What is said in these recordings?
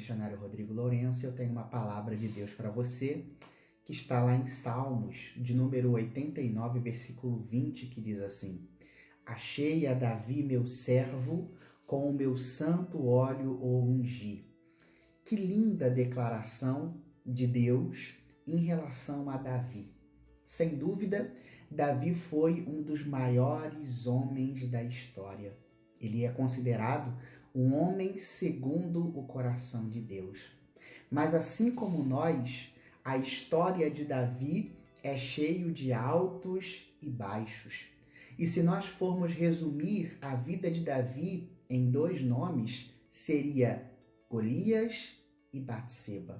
missionário Rodrigo Lourenço. Eu tenho uma palavra de Deus para você, que está lá em Salmos, de número 89, versículo 20, que diz assim: Achei a Davi, meu servo, com o meu santo óleo o ungi. Que linda declaração de Deus em relação a Davi. Sem dúvida, Davi foi um dos maiores homens da história. Ele é considerado um homem segundo o coração de Deus. Mas assim como nós, a história de Davi é cheio de altos e baixos. E se nós formos resumir a vida de Davi em dois nomes, seria Golias e Batseba.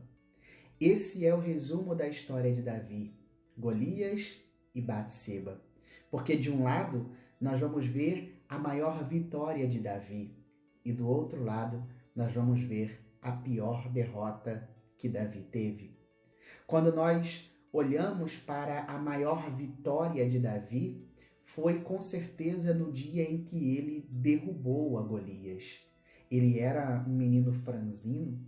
Esse é o resumo da história de Davi, Golias e Batseba. Porque de um lado, nós vamos ver a maior vitória de Davi, e do outro lado, nós vamos ver a pior derrota que Davi teve. Quando nós olhamos para a maior vitória de Davi, foi com certeza no dia em que ele derrubou a Golias. Ele era um menino franzino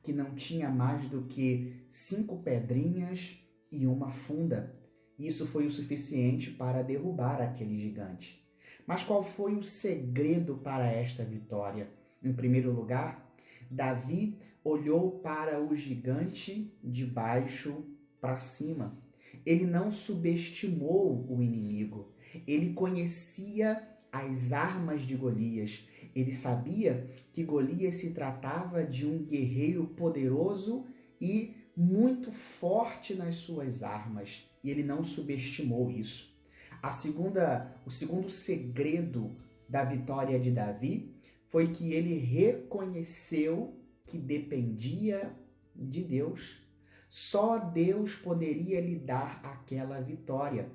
que não tinha mais do que 5 pedrinhas e uma funda. Isso foi o suficiente para derrubar aquele gigante. Mas qual foi o segredo para esta vitória? Em primeiro lugar, Davi olhou para o gigante de baixo para cima. Ele não subestimou o inimigo. Ele conhecia as armas de Golias. Ele sabia que Golias se tratava de um guerreiro poderoso e muito forte nas suas armas. E ele não subestimou isso. O segundo segredo da vitória de Davi foi que ele reconheceu que dependia de Deus. Só Deus poderia lhe dar aquela vitória.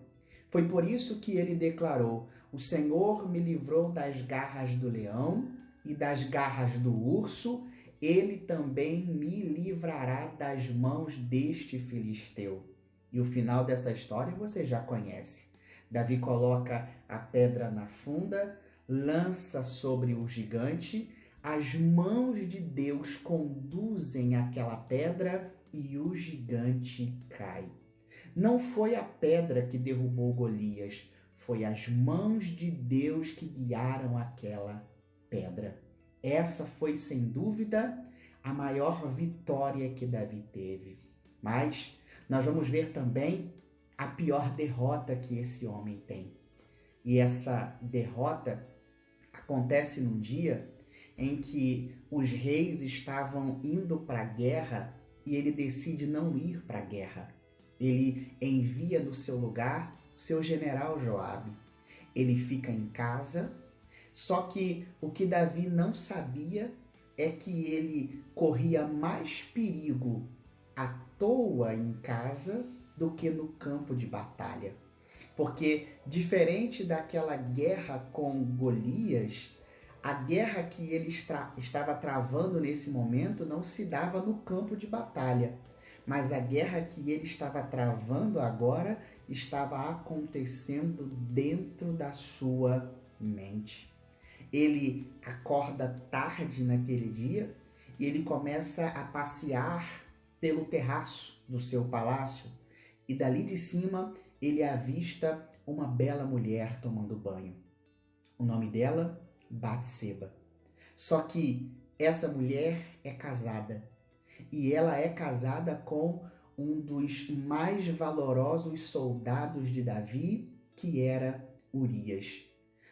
Foi por isso que ele declarou: o Senhor me livrou das garras do leão e das garras do urso, ele também me livrará das mãos deste filisteu. E o final dessa história você já conhece. Davi coloca a pedra na funda, lança sobre o gigante, as mãos de Deus conduzem aquela pedra e o gigante cai. Não foi a pedra que derrubou Golias, foi as mãos de Deus que guiaram aquela pedra. Essa foi, sem dúvida, a maior vitória que Davi teve. Mas nós vamos ver também a pior derrota que esse homem tem. E essa derrota acontece num dia em que os reis estavam indo para a guerra e ele decide não ir para a guerra. Ele envia no seu lugar o seu general Joabe. Ele fica em casa, só que o que Davi não sabia é que ele corria mais perigo à toa em casa do que no campo de batalha. Porque, diferente daquela guerra com Golias, a guerra que ele estava travando nesse momento não se dava no campo de batalha. Mas a guerra que ele estava travando agora estava acontecendo dentro da sua mente. Ele acorda tarde naquele dia e ele começa a passear pelo terraço do seu palácio. E dali de cima ele avista uma bela mulher tomando banho. O nome dela, Batseba. Só que essa mulher é casada. E ela é casada com um dos mais valorosos soldados de Davi, que era Urias.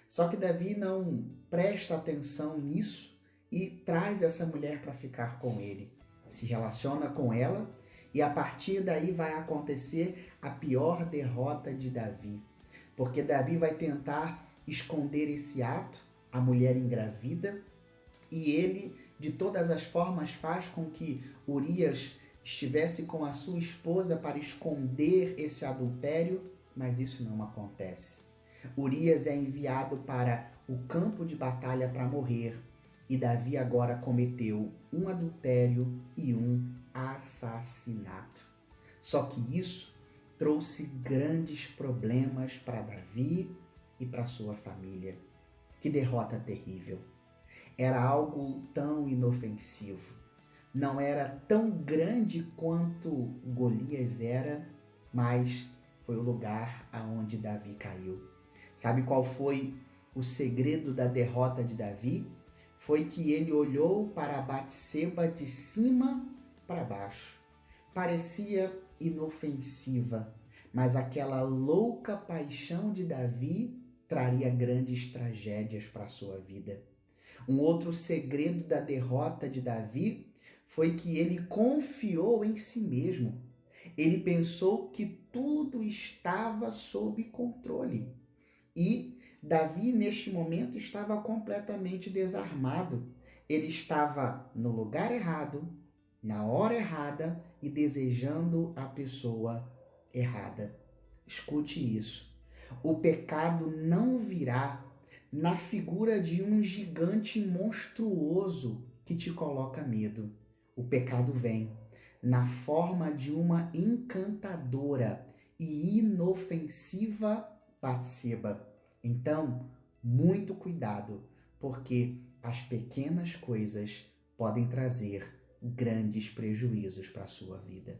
Só que Davi não presta atenção nisso e traz essa mulher para ficar com ele. Se relaciona com ela e a partir daí vai acontecer a pior derrota de Davi. Porque Davi vai tentar esconder esse ato, a mulher engravida, e ele de todas as formas faz com que Urias estivesse com a sua esposa para esconder esse adultério, mas isso não acontece. Urias é enviado para o campo de batalha para morrer, e Davi agora cometeu um adultério e um assassinato. Só que isso trouxe grandes problemas para Davi e para sua família. Que derrota terrível! Era algo tão inofensivo. não era tão grande quanto Golias era, mas foi o lugar aonde Davi caiu. Sabe qual foi o segredo da derrota de Davi? Foi que ele olhou para Batseba de cima para baixo. Parecia inofensiva, mas aquela louca paixão de Davi traria grandes tragédias para a sua vida. Um outro segredo da derrota de Davi foi que ele confiou em si mesmo. Ele pensou que tudo estava sob controle. E Davi, neste momento, estava completamente desarmado. Ele estava no lugar errado, na hora errada e desejando a pessoa errada. Escute isso. O pecado não virá na figura de um gigante monstruoso que te coloca medo. O pecado vem na forma de uma encantadora e inofensiva Batseba. Então, muito cuidado, porque as pequenas coisas podem trazer grandes prejuízos para a sua vida.